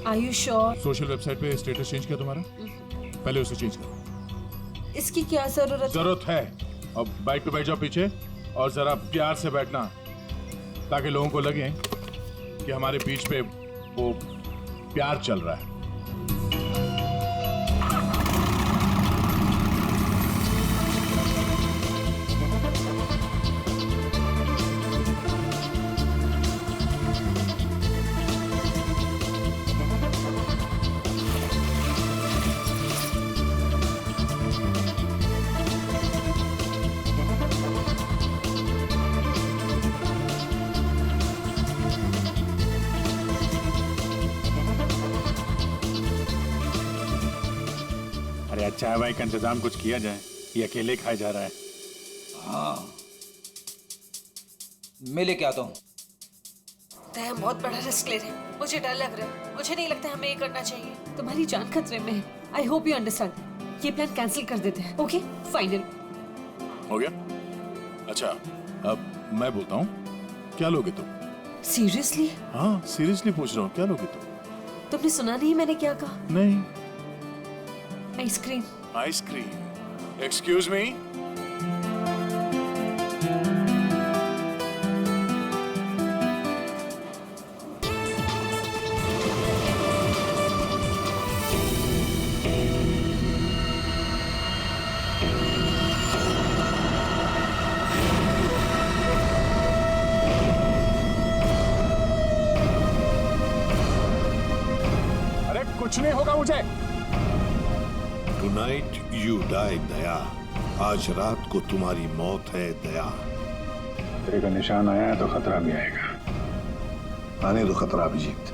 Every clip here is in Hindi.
Are you sure? Social website पे स्टेटस चेंज किया तुम्हारा? पहले उसे चेंज करो। इसकी क्या जरूरत है? अब बाइक पे बैठ जाओ पीछे और जरा प्यार से बैठना, ताकि लोगों को लगे कि हमारे बीच पे वो प्यार चल रहा है। अरे चाय वाय का इंतजाम कुछ किया जाए, ये अकेले खाया जा रहा है। हाँ, मैं लेके आता हूँ। हम बहुत बड़ा रिस्क ले रहे हैं, मुझे डर लग रहा है। मुझे नहीं लगता हमें ये करना चाहिए। तुम्हारी जान खतरे में है। I hope you understand. ये प्लान कैंसिल कर देते हैं। ओके, फाइनल हो गया? अच्छा, अब मैं बोलता हूँ, क्या लोगे तुम? सीरियसली? हाँ, सीरियसली पूछ रहा हूँ, क्या लोगे तुम? तुमने सुना नहीं मैंने क्या कहा? नहीं। आइसक्रीम। आइसक्रीम? Excuse me? अरे कुछ नहीं होगा मुझे। Tonight you die, दया। आज रात को तुम्हारी मौत है, दया। खतरे का निशान आया है तो खतरा भी आएगा। आने दो खतरा, अभिजीत।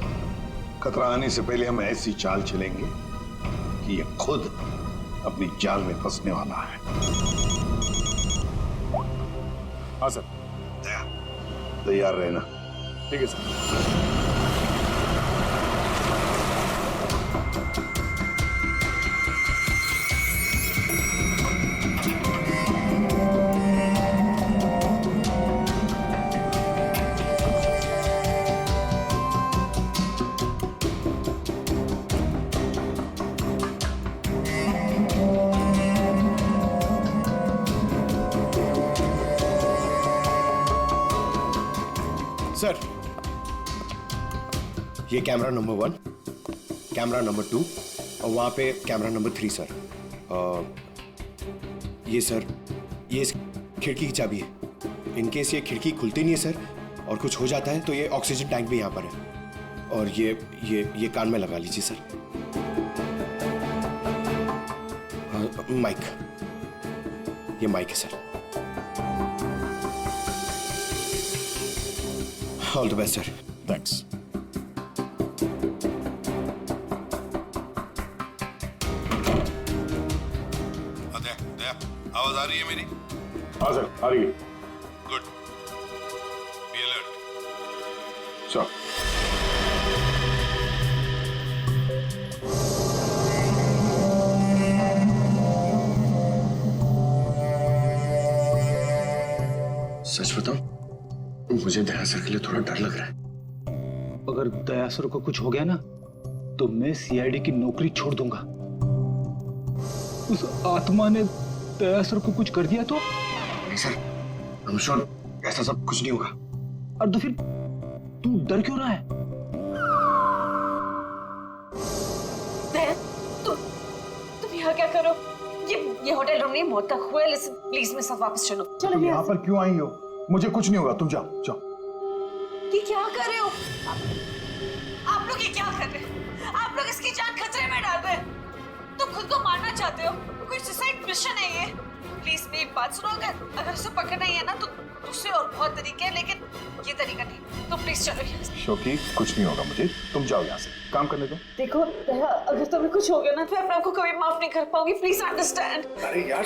खतरा आने से पहले हम ऐसी चाल चलेंगे कि ये खुद अपनी जाल में फंसने वाला है। हाँ सर। दया, तैयार रहना। ठीक है सर। सर, ये कैमरा नंबर 1, कैमरा नंबर 2 और वहाँ पे कैमरा नंबर 3 सर। ये सर, ये इस खिड़की की चाबी है। इनकेस ये खिड़की खुलती नहीं है सर और कुछ हो जाता है तो ये ऑक्सीजन टैंक भी यहाँ पर है। और ये कान में लगा लीजिए सर। माइक, ये माइक है sir. All the best sir. Thanks. Daya, आवाज आ रही है मेरी? हाँ सर, आ रही है। गुड। Be alert. श्योर। सच बताऊं, मुझे दया सर के लिए थोड़ा डर लग रहा है। अगर दया सर को कुछ हो गया ना, तो मैं सीआईडी की नौकरी छोड़ दूंगा। उस आत्मा ने दया सर को कुछ कर दिया तो? नहीं सर, I'm sure ऐसा सब कुछ नहीं होगा। और तो फिर तू डर क्यों रहा है? तुम यहाँ क्या करो? ये होटल रूम नहीं, मौत का कुआं है। लिसन प्लीज, मेरे साथ वापस चलो। चलो तुम यहाँ पर क्यों आई हो? मुझे कुछ नहीं होगा, तुम जाओ जाओ। ये क्या कर रहे हो आप लोग? ये क्या कर रहे हैं आप लोग? इसकी जान खतरे में डाल रहे हैं। तुम खुद को मारना चाहते हो? कोई सुसाइड मिशन है ये? प्लीज मेरी बात सुनो। अगर उसे पकड़ना ही है ना तो दूसरे और बहुत तरीके हैं, लेकिन ये तरीका नहीं। तो प्लीज चलो यहाँ से। शोकी, कुछ नहीं होगा मुझे, तुम जाओ यहाँ से, काम करने दो। देखो अगर तुम्हें कुछ हो गया ना तो मैं अपने आप को कभी माफ नहीं कर पाऊंगी। Please understand. अरे यार,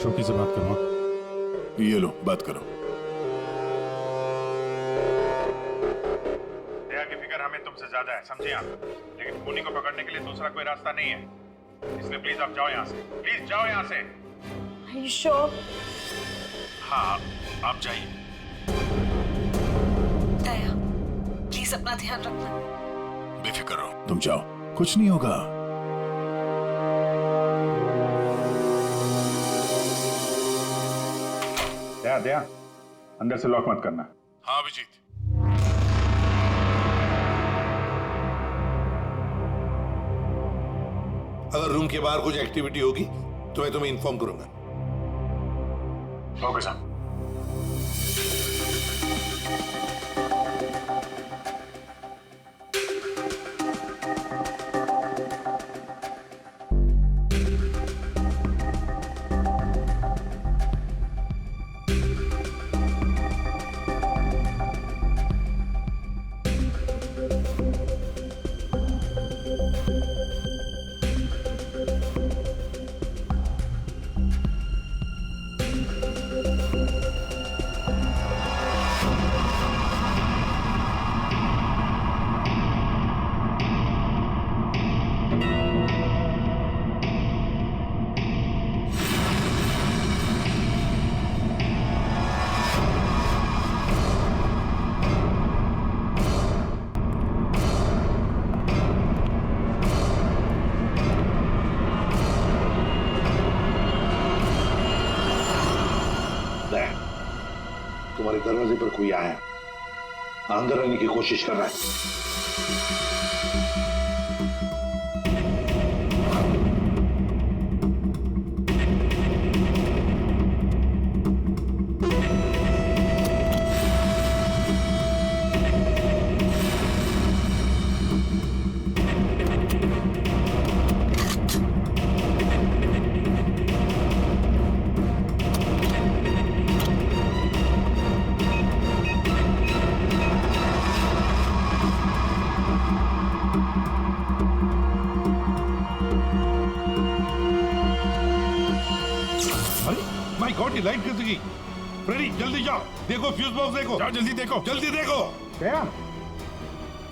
शोकी से बात करो। ये लो, बात करो। की फिक्र हमें तुमसे ज्यादा है, समझे आप? लेकिन खूनी को पकड़ने के लिए दूसरा कोई रास्ता नहीं है, इसलिए प्लीज आप जाओ यहाँ से। प्लीज जाओ यहाँ से। Are you sure? हाँ, आप जाइए। दया, प्लीज अपना ध्यान रखना। बेफिक्र रहो, तुम जाओ, कुछ नहीं होगा। दया अंदर से लॉक मत करना। हाँ अभिजीत। अगर रूम के बाहर कुछ एक्टिविटी होगी तो मैं तुम्हें इन्फॉर्म करूंगा। Okay sir. तुम्हारे दरवाजे पर कोई आया, अंदर आने की कोशिश कर रहा है। माय गॉड, ये लाइट कैसे गई? फ्रेडी जल्दी जाओ, देखो फ्यूज बॉक्स देखो, जाओ जल्दी देखो, जल्दी देखो। दया,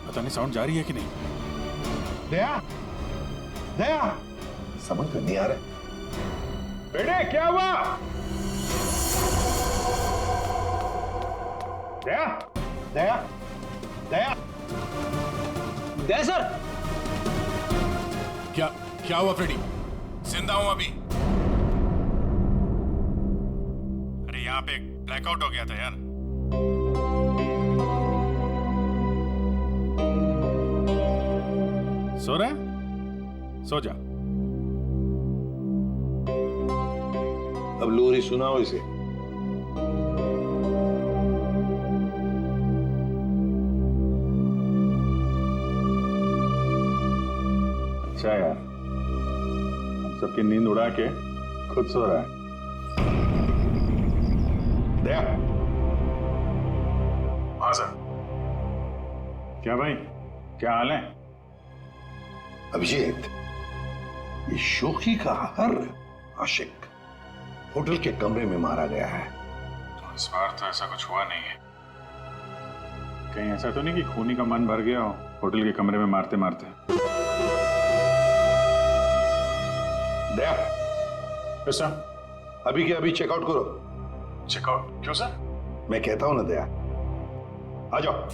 पता नहीं साउंड जा रही है कि नहीं। दया समझ में नहीं आ रहा। बेटे क्या हुआ? दया दया दया दया सर, क्या हुआ फ्रेडी? जिंदा हूं अभी। अरे यहाँ पे ब्लैकआउट हो गया था यार। सो रहा है? सो जा। अब लोरी सुनाओ इसे। अच्छा यार, हम सबकी नींद उड़ा के खुद सो रहा है। दया। हाँ सर। क्या भाई, क्या हाल है? अभिजीत, ये शोखी का हर आशिक होटल के कमरे में मारा गया है। तो इस बार तो ऐसा कुछ हुआ नहीं है। कहीं ऐसा तो नहीं कि खूनी का मन भर गया हो होटल के कमरे में मारते मारते? दया, यस सर। अभी के अभी चेकआउट करो। चेकआउट क्यों सर? मैं कहता हूं ना दया, आ जाओ।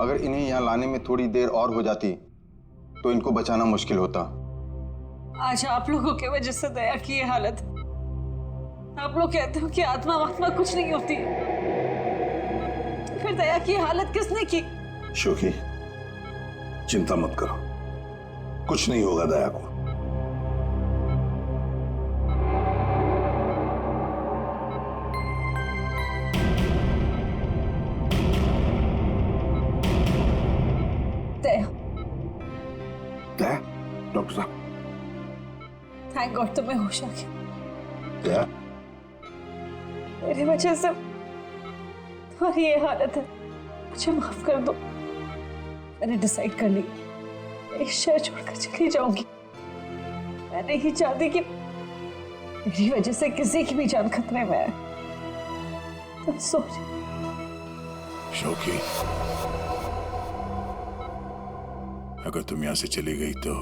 अगर इन्हें यहाँ लाने में थोड़ी देर और हो जाती तो इनको बचाना मुश्किल होता। आज आप लोगों की वजह से दया की ये हालत। आप लोग कहते हो कि आत्मा वात्मा कुछ नहीं होती, तो फिर दया की हालत किसने की? शोकी, चिंता मत करो, कुछ नहीं होगा दया को। दया, दया, डॉक्टर साहब। थैंक गॉड तुम्हें होश आ गया। दया, मेरी वजह से तुम्हारी ये हालत है, मुझे माफ कर दो। मैंने डिसाइड कर लिया, इस शहर छोड़कर चली जाऊंगी। मैं नहीं चाहती कि मेरी वजह से किसी की भी जान खतरे में आए। तुम सोच। शोकी, अगर तुम यहां से चली गई तो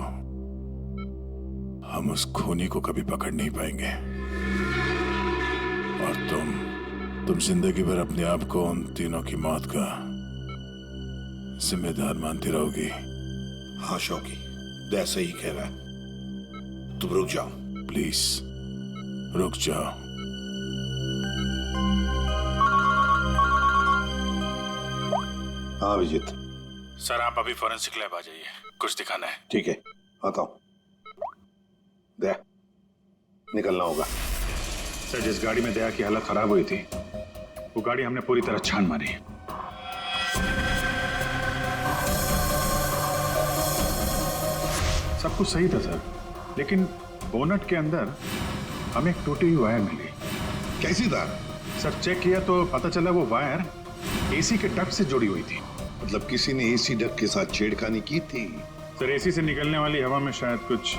हम उस खूनी को कभी पकड़ नहीं पाएंगे, और तुम जिंदगी भर अपने आप को उन तीनों की मौत का जिम्मेदार मानती रहोगी। हाँ शौकी, दया सही कह रहा है। तुम रुक जाओ, प्लीज रुक जाओ। हाँ अभिजीत। सर आप अभी फॉरेंसिक लैब आ जाइए, कुछ दिखाना है। ठीक है, आता हूं। दया, निकलना होगा। सर, जिस गाड़ी में दया की हालत खराब हुई थी, वो गाड़ी हमने पूरी तरह छान मारी। सब कुछ सही था सर, लेकिन बोनट के अंदर हमें एक टूटी हुई वायर मिली। कैसी था? सर चेक किया तो पता चला वो वायर एसी के डक्ट से जुड़ी हुई थी। मतलब किसी ने एसी डक के साथ छेड़खानी की थी? सर एसी से निकलने वाली हवा में शायद कुछ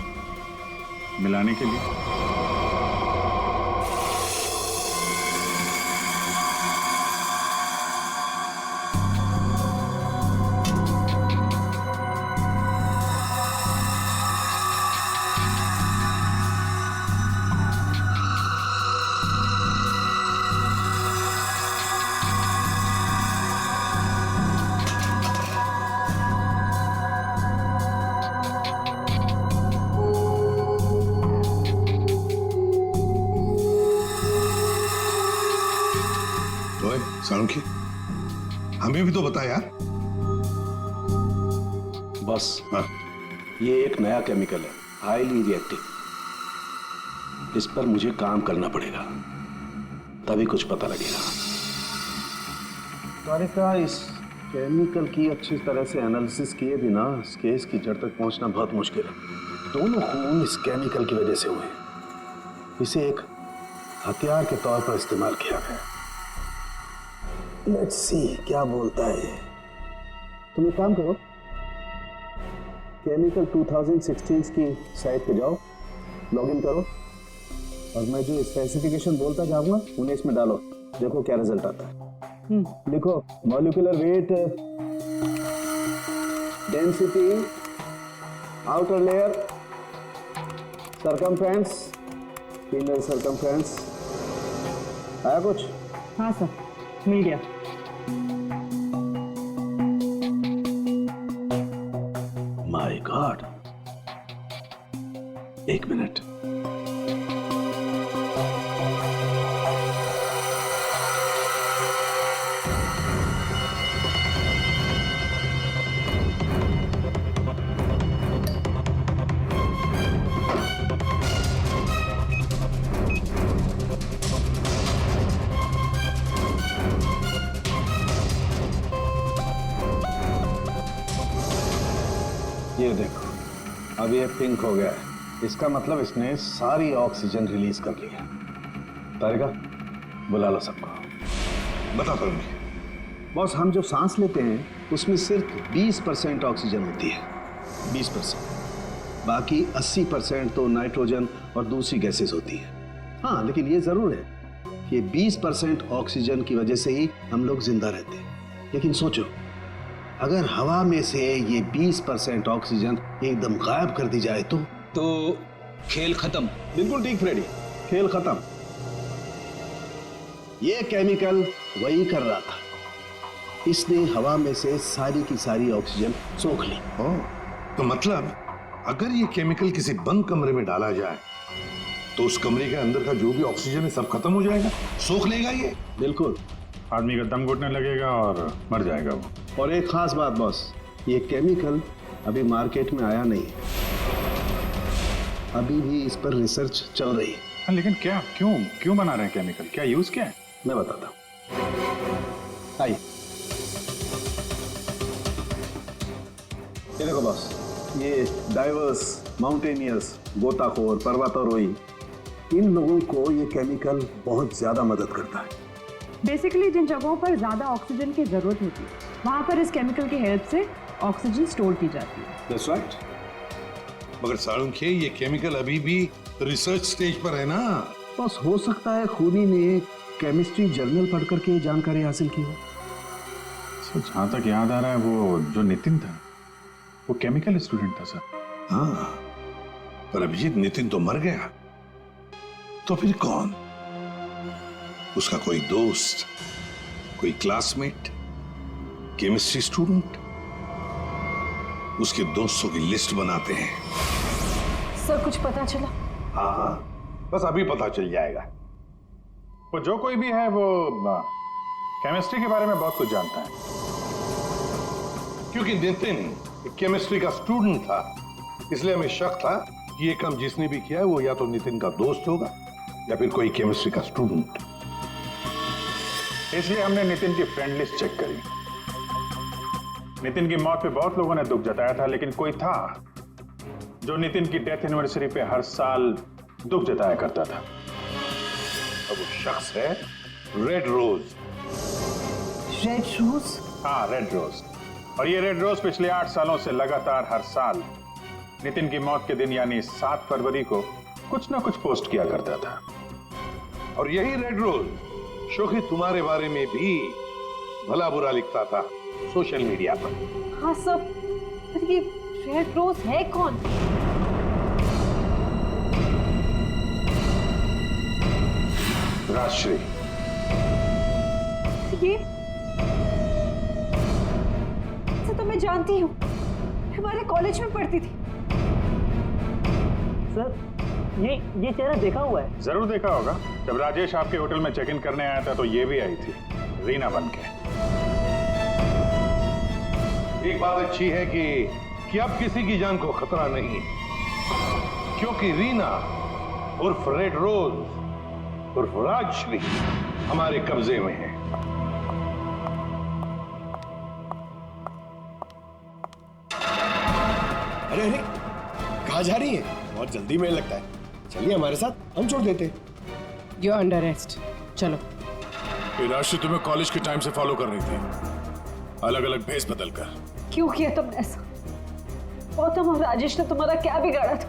मिलाने के लिए। सालुंखी, हमें भी तो बताया। बस हाँ। ये एक नया केमिकल है, हाईली रिएक्टिव। इस पर मुझे काम करना पड़ेगा, तभी कुछ पता लगेगा। तारिका, इस केमिकल की अच्छी तरह से एनालिसिस किए बिना इस केस की जड़ तक पहुंचना बहुत मुश्किल है। दोनों खून इस केमिकल की वजह से हुए। इसे एक हथियार के तौर पर इस्तेमाल किया गया। लेट्स सी क्या बोलता है। तुम एक काम करो, केमिकल 2016 की साइट पे जाओ, लॉगिन करो, और मैं जो स्पेसिफिकेशन बोलता जाऊंगा उन्हें इसमें डालो, देखो क्या रिजल्ट आता है। लिखो molecular weight, density, outer layer, circumference, inner circumference. आया कुछ? हाँ सर, मिल गया। माय गॉड, एक मिनट। ये देखो, अब ये पिंक हो गया है। इसका मतलब इसने सारी ऑक्सीजन रिलीज कर ली है। तारिका, बुला लो सबको। बता करूंगी। बॉस, हम जो सांस लेते हैं उसमें सिर्फ 20% ऑक्सीजन होती है, 20%। बाकी 80% तो नाइट्रोजन और दूसरी गैसेस होती है। हाँ, लेकिन ये जरूर है कि 20% ऑक्सीजन की वजह से ही हम लोग जिंदा रहते हैं। लेकिन सोचो, अगर हवा में से ये 20% ऑक्सीजन एकदम गायब कर दी जाए तो खेल खत्म। बिल्कुल ठीक फ्रेडी, खेल खत्म। ये केमिकल वही कर रहा था। इसने हवा में से सारी की सारी ऑक्सीजन सोख ली। ओह, तो मतलब अगर ये केमिकल किसी बंद कमरे में डाला जाए तो उस कमरे के अंदर का जो भी ऑक्सीजन है सब खत्म हो जाएगा, सोख लेगा ये। बिल्कुल। आदमी का दम घुटने लगेगा और मर जाएगा वो। और एक खास बात बॉस, ये केमिकल अभी मार्केट में आया नहीं है, अभी भी इस पर रिसर्च चल रही है। हाँ, लेकिन क्या, क्यों बना रहे हैं केमिकल, क्या यूज क्या है? मैं बताता हूं, आइए। ये देखो बॉस, ये डाइवर्स, माउंटेनियर्स, गोताखोर, पर्वतारोही, इन लोगों को ये केमिकल बहुत ज्यादा मदद करता है। बेसिकली जिन जगहों पर ज़्यादा ऑक्सीजन की ज़रूरत होती है वहाँ पर इस केमिकल की हेल्प से ऑक्सीजन स्टोर की जाती है। That's right. मगर साळुंखे, ये केमिकल अभी भी रिसर्च स्टेज पर है ना। बस हो सकता है खूनी ने केमिस्ट्री जर्नल पढ़ करके जानकारी हासिल की हो। सर, जहां तक याद आ रहा है वो जो नितिन था वो केमिकल स्टूडेंट था सर। हाँ, पर अभिजीत, नितिन तो मर गया, तो फिर कौन? उसका कोई दोस्त, कोई क्लासमेट, केमिस्ट्री स्टूडेंट? उसके दोस्तों की लिस्ट बनाते हैं। सर कुछ पता चला? हाँ, बस अभी पता चल जाएगा। वो जो कोई भी है वो केमिस्ट्री के बारे में बहुत कुछ जानता है। क्योंकि नितिन केमिस्ट्री का स्टूडेंट था, इसलिए हमें शक था कि ये काम जिसने भी किया है वो या तो नितिन का दोस्त होगा या फिर कोई केमिस्ट्री का स्टूडेंट। इसलिए हमने नितिन की फ्रेंड लिस्ट चेक करी। नितिन की मौत पे बहुत लोगों ने दुख जताया था, लेकिन कोई था जो नितिन की डेथ एनिवर्सरी पे हर साल दुख जताया करता था। अब वो शख्स है रेड रोज। Red rose? हाँ, रेड रोज। और ये रेड रोज पिछले 8 सालों से लगातार हर साल नितिन की मौत के दिन यानी 7 फरवरी को कुछ ना कुछ पोस्ट किया करता था। और यही रेड रोज शोखी तुम्हारे बारे में भी भला बुरा लिखता था सोशल मीडिया पर। हाँ सर, पर ये रेड रोज है कौन? राजश्री। ये तो मैं जानती हूँ, हमारे कॉलेज में पढ़ती थी। सर ये चेहरा देखा हुआ है। जरूर देखा होगा, जब राजेश आपके होटल में चेक इन करने आया था तो ये भी आई थी, रीना बनके। एक बात अच्छी है कि अब किसी की जान को खतरा नहीं है, क्योंकि रीना उर्फ रेड रोज उर्फ राजश्री हमारे कब्जे में है। अरे अरे, कहाँ जा रही है? बहुत जल्दी में लगता है। चलिए हमारे साथ, हम छोड़ देते हैं। यू अंडर अरेस्ट, चलो। ये राशि तुम्हें कॉलेज के टाइम से फॉलो कर रही थी, अलग अलग भेस बदल कर। क्यों किया तुमने ऐसा? गौतम और राजेश ने तुम्हारा क्या बिगाड़ा था?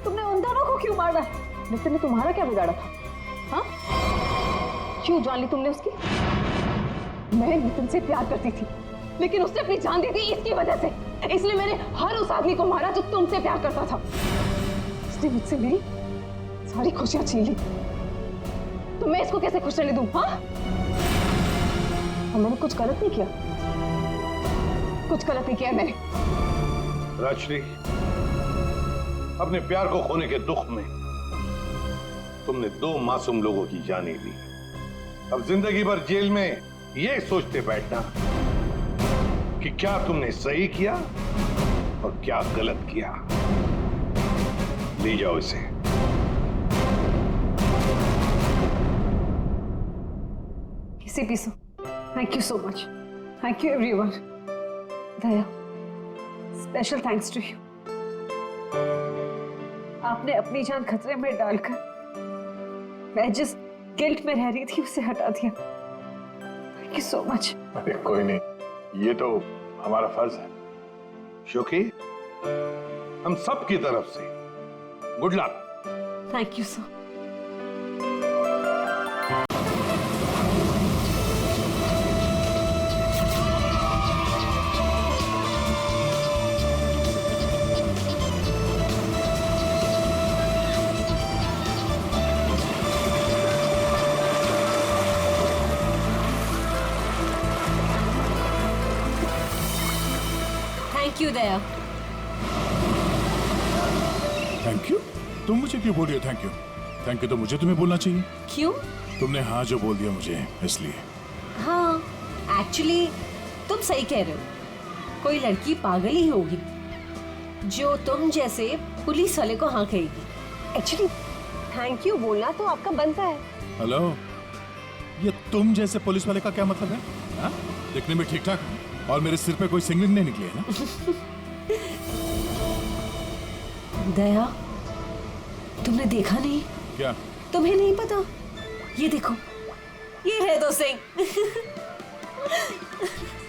तुमने उन दोनों को क्यों मारा? नितिन ने तुम्हारा क्या बिगाड़ा था? हाँ, क्यों जान ली तुमने उसकी? मैं नितिन से प्यार करती थी, लेकिन उसने अपनी जान दी थी इसकी वजह से। इसलिए मैंने हर उस आदमी को मारा जो तुमसे प्यार करता था। उसने मुझसे मेरी सारी खुशियां छीन ली, तो मैं इसको कैसे खुश रहने दूं? हाँ, मैंने कुछ गलत नहीं किया। कुछ गलत नहीं किया मैंने। राजश्री, अपने प्यार को खोने के दुख में तुमने 2 मासूम लोगों की जानें ली। अब जिंदगी भर जेल में ये सोचते बैठना कि क्या तुमने सही किया और क्या गलत किया। ले जाओ इसे। किसी भी so, thank you so much. Thank you everyone. Daya, special thanks to you. आपने अपनी जान खतरे में डालकर मैं जिस गिल्ट में रह रही थी उसे हटा दिया। Thank you so much. अरे कोई नहीं, ये तो हमारा फर्ज है। शोकी, हम सब की तरफ से good luck. Thank you so. Thank you Daya. Thank you? तुम मुझे क्यों बोल रही हो थैंक यू? थैंक यू तो मुझे तुम्हें बोलना चाहिए। क्यों? तुमने हाँ जो बोल दिया मुझे इसलिए। हाँ, एक्चुअली तुम सही कह रहे हो। कोई लड़की पागल ही होगी जो तुम जैसे पुलिस वाले को हाँ कहेगी। एक्चुअली थैंक यू बोलना तो आपका बनता है। हेलो, ये तुम जैसे पुलिस वाले का क्या मतलब है? हाँ? दिखने में ठीक ठाक और मेरे सिर पे कोई सिंगलिंग नहीं निकली है ना? दया, तुमने देखा नहीं? क्या? तुम्हें नहीं पता? ये देखो, ये है 2 सिंह।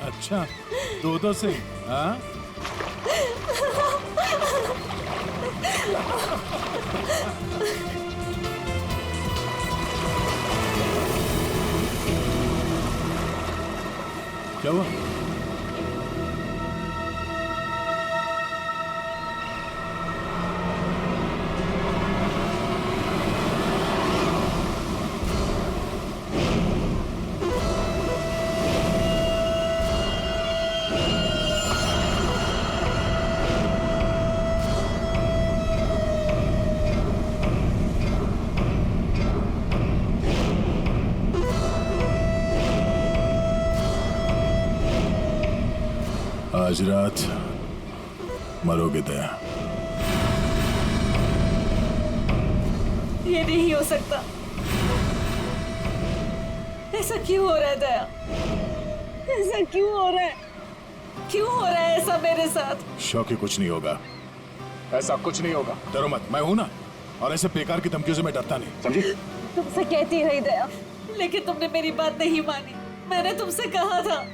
अच्छा, 2 से? हाँ? क्या हुआ? आज रात मरोगे दया। ये नहीं हो सकता। ऐसा क्यों हो रहा है दया? ऐसा क्यों हो रहा है? क्यों हो रहा है ऐसा मेरे साथ? शौकी, कुछ नहीं होगा, ऐसा कुछ नहीं होगा। डरो मत, मैं हूं ना, और ऐसे बेकार की धमकियों से मैं डरता नहीं, समझी? तुमसे कहती रही दया, लेकिन तुमने मेरी बात नहीं मानी। मैंने तुमसे कहा था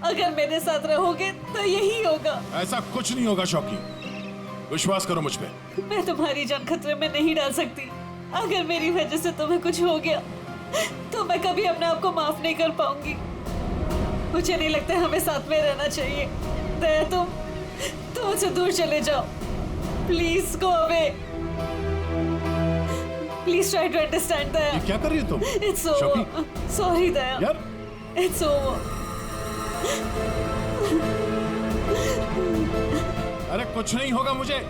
अगर मेरे साथ रहोगे तो यही होगा। ऐसा कुछ नहीं होगा शौकी, विश्वास करो मुझ पे। मैं तुम्हारी जान खतरे में नहीं डाल सकती। अगर मेरी वजह से तुम्हें कुछ हो गया तो मैं कभी अपने आप को माफ नहीं कर पाऊंगी। मुझे नहीं लगता हमें साथ में रहना चाहिए। दया, तुम मुझसे दूर चले जाओ। Please go away. Please try to understand Daya. ये क्या कर रही हो तुम? It's over. सॉरी दया। यार, इट्स ओवर। अरे कुछ नहीं होगा मुझे।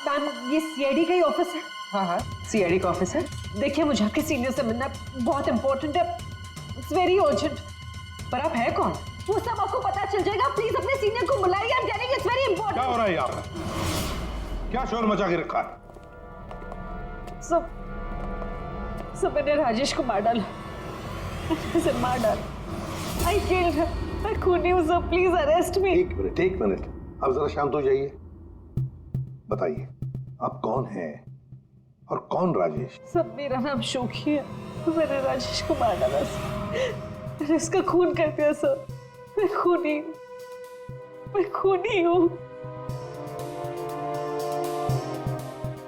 मैम, ये सीआईडी का ही ऑफिस है? हाँ, सीआईडी का ऑफिस है। देखिए, मुझे आपके सीनियर से मिलना बहुत इंपॉर्टेंट है। It's very urgent. पर आप है कौन? वो सब आपको पता चल जाएगा। प्लीज अपने सीनियर को बुलाइए। I am telling it's very important. क्या हो रहा है यहाँ पर? क्या शोर मचा के रखा है? सब मैंने राजेश को मार डाला। उसे मार डाला। I killed him. मैं खूनी हूँ सर, प्लीज अरेस्ट मी। एक मिनट, अब जरा शांत हो जाइए। बताइए, आप कौन हैं और कौन राजेश? सब, मेरा नाम शोकी है। मैंने राजेश को मार डाला सर। मैंने उसका खून कर दिया सर। मैं खूनी हूँ।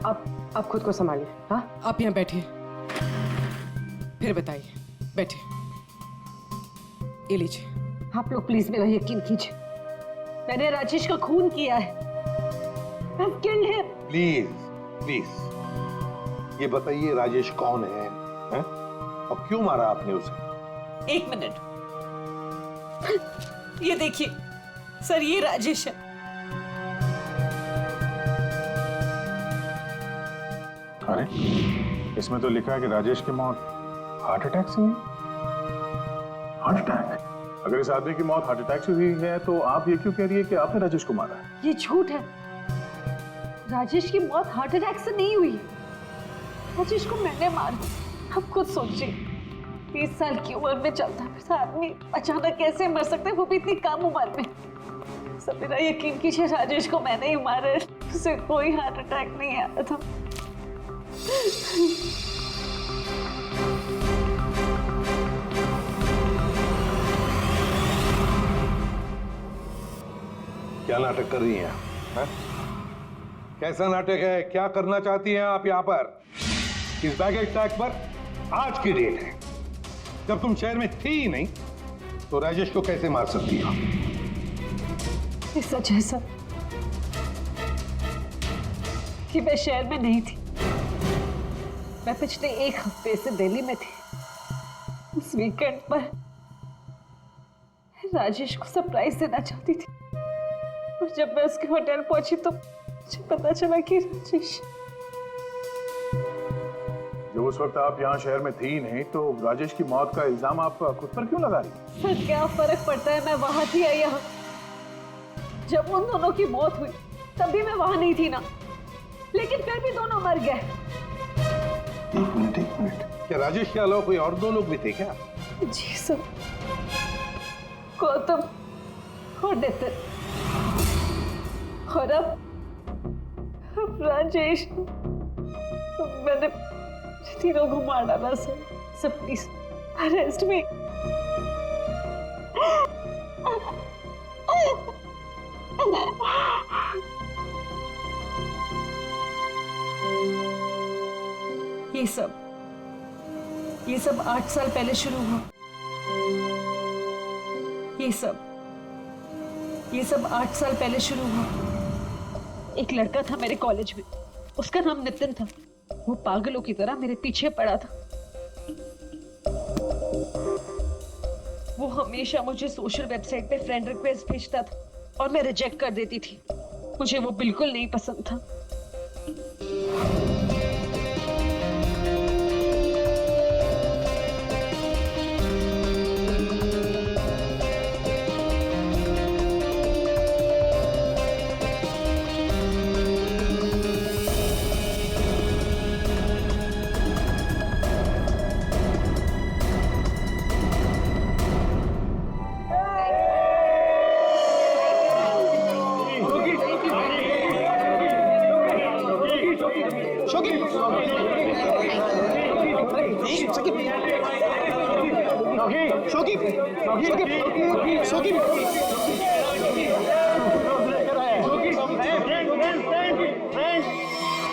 आप खुद को संभालिए। हाँ, आप यहाँ बैठिए, फिर बताइए। बैठिए, ये लीजिए। आप लोग प्लीज मेरा यकीन कीजिए। मैंने राजेश का खून किया है। I've killed him. प्लीज ये बताइए, राजेश कौन है? और क्यों मारा आपने उसे? 1 मिनट। ये देखिए सर, ये राजेश है। अरे, इसमें तो लिखा है कि राजेश की मौत हार्ट अटैक से हुई। Heart attack? अगर इस आदमी की मौत हार्ट अटैक से हुई है तो आप ये क्यों कह रही है कि आपने राजेश को मारा है? ये झूठ है। राजेश की मौत हार्ट अटैक से नहीं हुई। राजेश को मैंने मारा। आप खुद सोचिए, 30 साल की उम्र में चलता फिरता आदमी अचानक कैसे मर सकता है, वो भी इतनी कम उम्र में। सब मेरा यकीन कीजिए, राजेश को मैंने ही मारा। उसे कोई हार्ट अटैक नहीं आया था। क्या नाटक कर रही हैं आप? कैसा नाटक है? क्या करना चाहती हैं आप यहाँ पर? इस बैगेज टैग पर आज की डेट है, जब तुम शहर में थी ही नहीं तो राजेश को कैसे मार सकती हो? ये सच है सर कि मैं शहर में नहीं थी। मैं पिछले 1 हफ्ते से दिल्ली में थी। उस वीकेंड पर राजेश को सरप्राइज देना चाहती थी, और जब मैं उसके होटल पहुंची तो मुझे पता चला कि राजेश। जब उस वक्त आप यहाँ शहर में थी नहीं तो राजेश की मौत का इल्जाम आप खुद पर क्यों लगा रही? सर क्या फर्क पड़ता है, मैं वहां थी या यहाँ। जब उन दोनों की मौत हुई तब भी मैं वहां नहीं थी ना, लेकिन फिर भी दोनों मर गए। एक मिनट, क्या राजेश के अलावा कोई और 2 लोग भी थे क्या? जी सर, गौतम और नितिन, और अब राजेश। तो मैंने तीनों को मार डाला सर। सर प्लीज अरेस्ट मी। ये सब 8 साल पहले शुरू हुआ। ये सब 8 साल पहले शुरू हुआ। एक लड़का था मेरे कॉलेज में, उसका नाम नितिन था। वो पागलों की तरह मेरे पीछे पड़ा था। वो हमेशा मुझे सोशल वेबसाइट पे फ्रेंड रिक्वेस्ट भेजता था और मैं रिजेक्ट कर देती थी। मुझे वो बिल्कुल नहीं पसंद था।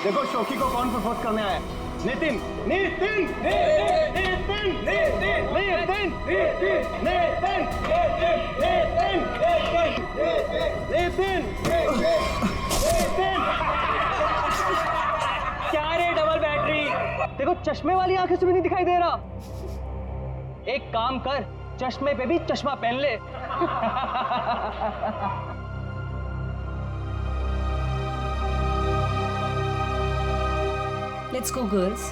देखो शोकी को कौन प्रपोज करने आया? नितिन। क्या रे डबल बैटरी? देखो चश्मे वाली आंखें से भी नहीं दिखाई दे रहा। एक काम कर, चश्मे पे भी चश्मा पहन ले। Let's go, girls.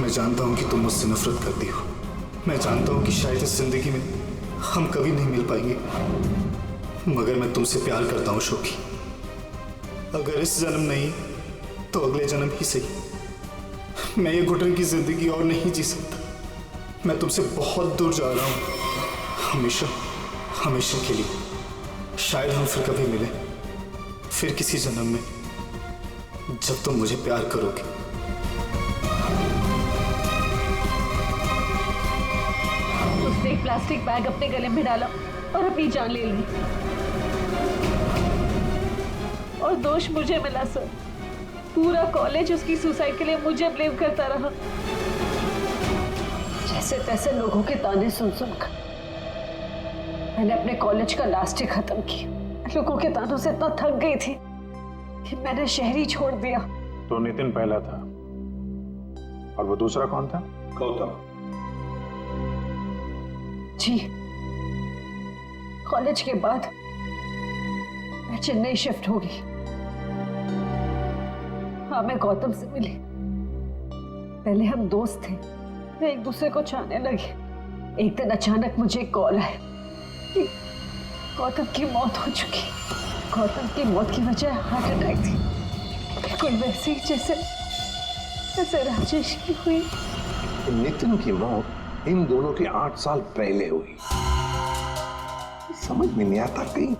मैं जानता हूं कि तुम मुझसे नफरत करती हो। मैं जानता हूं कि शायद इस जिंदगी में हम कभी नहीं मिल पाएंगे, मगर मैं तुमसे प्यार करता हूं शोकी। अगर इस जन्म नहीं तो अगले जन्म ही सही। मैं ये घुटन की जिंदगी और नहीं जी सकता। मैं तुमसे बहुत दूर जा रहा हूं, हमेशा हमेशा के लिए। शायद हम फिर कभी मिले, फिर किसी जन्म में, जब तुम मुझे प्यार करोगे। उसने एक प्लास्टिक बैग अपने गले में डाला और अपनी जान ले ली, और दोष मुझे मिला सर। पूरा कॉलेज उसकी सुसाइड के लिए मुझे ब्लेम करता रहा। जैसे तैसे लोगों के ताने सुन सुनकर मैंने अपने कॉलेज का लास्ट ईयर खत्म किया। लोगों के तानों से इतना थक गई थी कि मैंने शहर ही छोड़ दिया। तो नितिन पहला था, और वो दूसरा कौन था? गौतम। जी, कॉलेज के बाद मैं चेन्नई शिफ्ट हो गई। हाँ, मैं गौतम से मिली। पहले हम दोस्त थे, वे एक दूसरे को चाहने लगे। एक दिन अचानक मुझे एक कॉल आया कि गौतम की मौत हो चुकी। गौतम की मौत की वजह हार्ट अटैक थी, बिल्कुल वैसे ही जैसे राजेश की हुई। नितिन की मौत इन दोनों के 8 साल पहले हुई। समझ में नहीं आता कहीं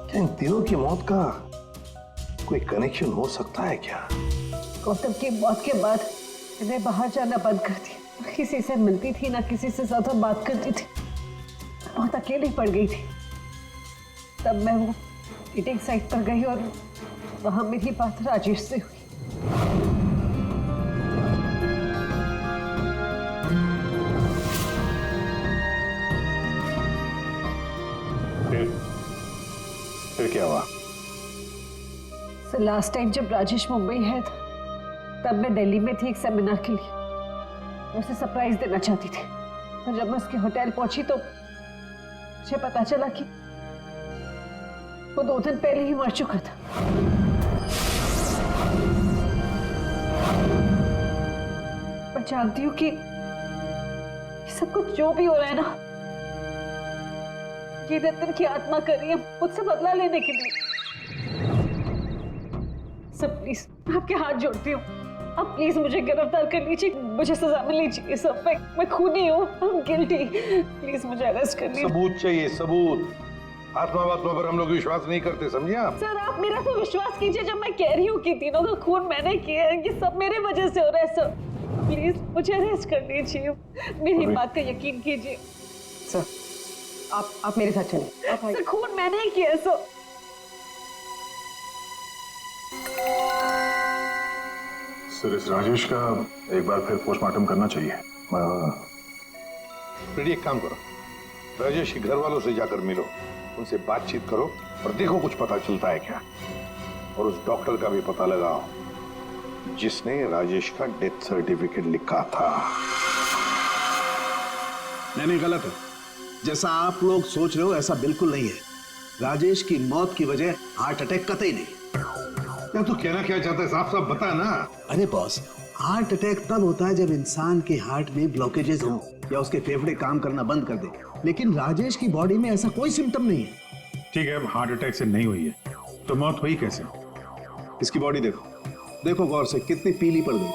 क्या इन तीनों की मौत का कोई कनेक्शन हो सकता है क्या? गौतम की मौत के बाद मैंने बाहर जाना बंद कर दिया। ना किसी से मिलती थी, ना किसी से ज्यादा बात करती थी। बहुत अकेली पड़ गई थी। तब मैं वो मीटिंग साइट पर गई और वहां मेरी बात राजेश से हुई। फिर क्या हुआ? लास्ट टाइम जब राजेश मुंबई है था, तब मैं दिल्ली में थी एक सेमिनार के लिए। मैं उसे सरप्राइज देना चाहती थी, और जब मैं उसके होटल पहुंची तो मुझे पता चला कि वो 2 दिन पहले ही मर चुका था। मैं जानती हूँ कि ये सब कुछ जो भी हो रहा है ना, ये नितिन की आत्मा कर रही है मुझसे बदला लेने के लिए। सब प्लीज, मैं आपके हाथ जोड़ती हूँ, आप प्लीज मुझे गिरफ्तार कर लीजिए। मुझे सजा मिलनी चाहिए। सब मैं खूनी हूँ, I'm guilty। प्लीज मुझे अरेस्ट कर लीजिए। सबूत चाहिए, सबूत। आत्मा पर हम लोग विश्वास नहीं करते, समझे आप? सर आप मेरा तो विश्वास कीजिए जब मैं कह रही हूँ कि तीनों का खून मैंने किया है। ये सब मेरे वजह से हो रहा है सर। प्लीज मुझे अरेस्ट कर लीजिए, मेरी बात का यकीन कीजिए। सर आप मेरे साथ चलिए। सर खून मैंने ही किया है सर। सर इस राजेश का एक बार फिर पोस्टमार्टम करना चाहिए। फिर एक काम करो, राजेश के घर वालों से जाकर मिलो, उनसे बातचीत करो और देखो कुछ पता चलता है क्या। और उस डॉक्टर का भी पता लगाओ जिसने राजेश का डेथ सर्टिफिकेट लिखा था। नहीं, गलत है। जैसा आप लोग सोच रहे हो ऐसा बिल्कुल नहीं है। राजेश की मौत की वजह हार्ट अटैक कतई नहीं। क्या तू कहना क्या चाहता है? साफ साफ बता ना। अरे बॉस, हार्ट अटैक तब होता है जब इंसान के हार्ट में ब्लॉकेजेस हो या उसके फेफड़े काम करना बंद कर दे। लेकिन राजेश की बॉडी में ऐसा कोई सिम्टम नहीं है। ठीक है, हार्ट अटैक से नहीं हुई है तो मौत हुई कैसे? इसकी बॉडी देखो गौर से, कितनी पीली पड़ गई।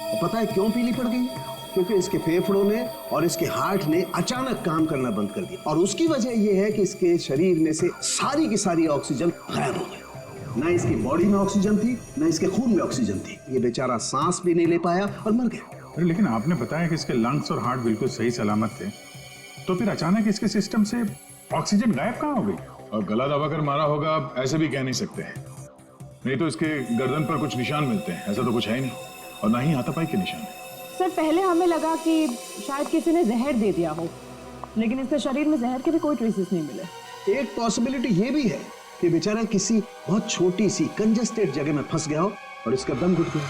और पता है क्यों पीली पड़ गई? क्योंकि इसके फेफड़ों ने और इसके हार्ट ने अचानक काम करना बंद कर दिया। और उसकी वजह यह है कि इसके शरीर में से सारी की सारी ऑक्सीजन गायब हो गई। ना इसकी बॉडी में ऑक्सीजन थी, ना इसके खून में ऑक्सीजन थी। ये बेचारा सांस भी नहीं ले पाया और मर गया। लेकिन आपने बताया कि इसके लंग्स और हार्ट बिल्कुल सही सलामत थे, तो फिर अचानक इसके सिस्टम से ऑक्सीजन गायब कहाँ हो गई? और गला दबाकर मारा होगा ऐसे भी कह नहीं सकते। नहीं तो इसके गर्दन पर कुछ निशान मिलते हैं, ऐसा तो कुछ है ही नहीं, और ना ही हाथापाई के निशान है। सर पहले हमें लगा कि शायद किसी ने जहर दे दिया हो, लेकिन इसके शरीर में जहर के भी कोई ट्रेसेस नहीं मिले। एक पॉसिबिलिटी ये भी है कि बेचारा किसी बहुत छोटी सी कंजेस्टेड जगह में फंस गया हो और इसका दम घुट गया।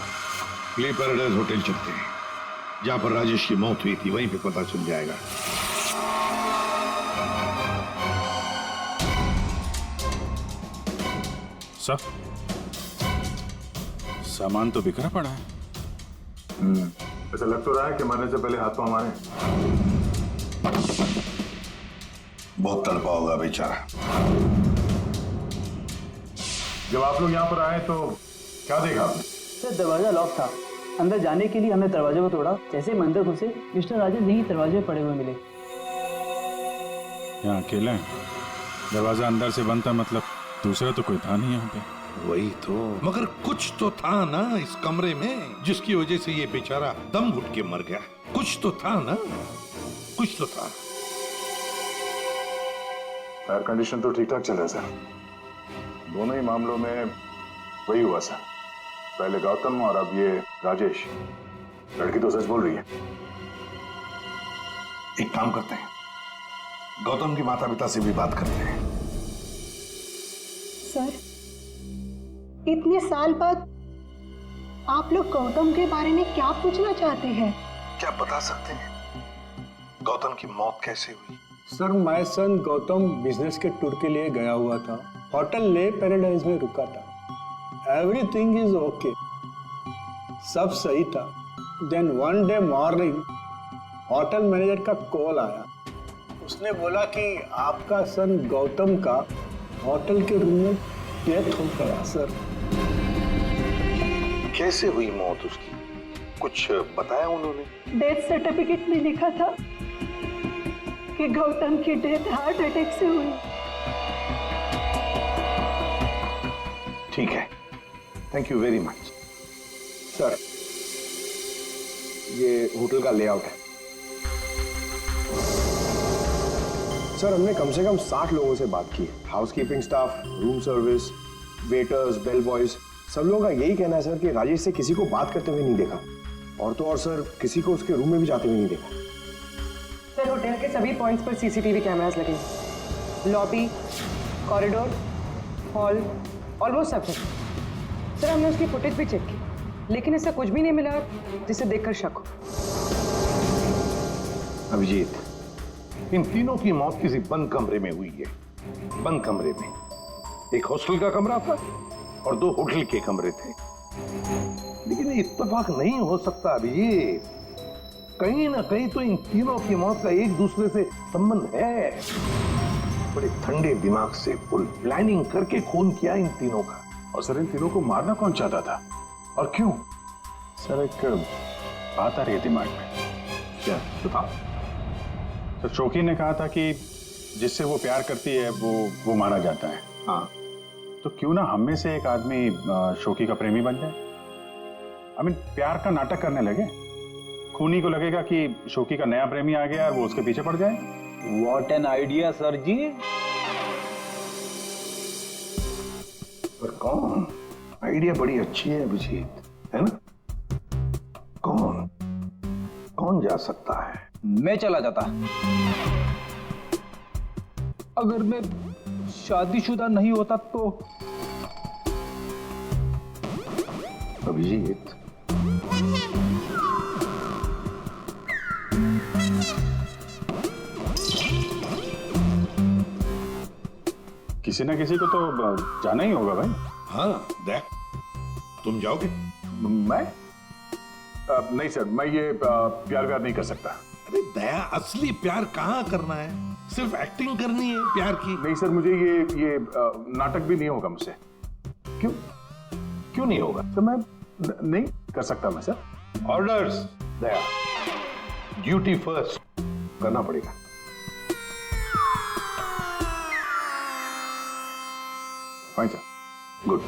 प्ले पैराडाइज होटल चलते हैं, जहां पर राजेश की मौत हुई थी, वहीं पे पता चल जाएगा। सब सामान तो बिखरा पड़ा है। ऐसा लग तो रहा है कि मरने से पहले हाथ पांव मारे। बहुत तड़पा होगा बेचारा। जब आप लोग यहाँ पर आए तो क्या देखा आपने? सर दरवाजा लॉक था। अंदर जाने के लिए हमने दरवाजे को तोड़ा। जैसे ही अंदर घुसे मिस्टर राजेश यही दरवाजे पड़े हुए मिले। यहाँ अकेले हैं, दरवाजा अंदर से बंद था, मतलब दूसरा तो कोई था नहीं यहाँ पे। वही तो, मगर कुछ तो था ना इस कमरे में जिसकी वजह से ये बेचारा दम घुट के मर गया। कुछ तो था ना, कुछ तो था। एयर कंडीशन तो ठीक ठाक चल रहा है सर। दोनों ही मामलों में वही हुआ सर, पहले गौतम और अब ये राजेश। लड़की तो सच बोल रही है। एक काम करते हैं, गौतम के माता पिता से भी बात करते हैं। सर इतने साल बाद आप लोग गौतम के बारे में क्या पूछना चाहते हैं? क्या बता सकते हैं गौतम की मौत कैसे हुई? Sir my son Gautam business के टूर के लिए गया हुआ था। होटल ले पैराडाइज में रुका था। एवरीथिंग इज ओके, सब सही था। Then one day morning hotel manager का कॉल आया। उसने बोला कि आपका सन गौतम का होटल के रूम में डेथ हो गया सर। कैसे हुई मौत उसकी? कुछ बताया उन्होंने? डेथ सर्टिफिकेट में लिखा था कि गौतम की डेथ हार्ट अटैक से हुई। ठीक है, thank you very much. Sir, ये होटल का लेआउट है। सर, हमने कम से कम 60 लोगों से बात की है। Housekeeping staff, room service, waiters, bell boys, सब लोगों का यही कहना है सर कि राजेश से किसी को बात करते हुए नहीं देखा, और तो और सर किसी को उसके रूम में भी जाते हुए नहीं देखा। सर, होटल के सभी पॉइंट्स पर सीसीटीवी कैमरास लगे हैं। लॉबी, कॉरिडोर, हॉल, ऑलमोस्ट सब जगह। सर, हमने उसकी फुटेज भी चेक की, लेकिन ऐसा कुछ भी नहीं मिला जिसे देखकर शक हो। अभिजीत, इन तीनों की मौत किसी बंद कमरे में हुई है। बंद कमरे में एक हॉस्टल का कमरा था और 2 होटल के कमरे थे। लेकिन इत्तेफाक नहीं हो सकता अभिजीत। कहीं ना कहीं तो इन तीनों की मौत का एक दूसरे से संबंध है। बड़े ठंडे दिमाग से फुल प्लानिंग करके खून किया इन तीनों का। और सर, इन तीनों को मारना कौन चाहता था और क्यों? सर, एक बात आ रही है दिमाग में। क्या? बताओ। तो शोकी ने कहा था कि जिससे वो प्यार करती है वो मारा जाता है। हाँ, तो क्यों ना हम में से एक आदमी शोकी का प्रेमी बन जाए। प्यार का नाटक करने लगे। खूनी को लगेगा कि शोकी का नया प्रेमी आ गया और वो उसके पीछे पड़ जाए। व्हाट एन आइडिया सर जी। पर कौन? आइडिया बड़ी अच्छी है अभिजीत, है ना? कौन जा सकता है? मैं चला जाता। अगर मैं शादीशुदा नहीं होता तो। अभिजीत, किसी ना किसी को तो जाना ही होगा भाई। हाँ, देख, तुम जाओगे? मैं नहीं सर, मैं ये प्यार नहीं कर सकता। अरे दया, असली प्यार कहाँ करना है? सिर्फ एक्टिंग करनी है प्यार की। नहीं सर, मुझे ये नाटक भी नहीं होगा मुझसे। क्यों नहीं होगा? तो मैं नहीं कर सकता मैं सर। ऑर्डर्स दया, ड्यूटी फर्स्ट करना पड़ेगा। Fine sir, good.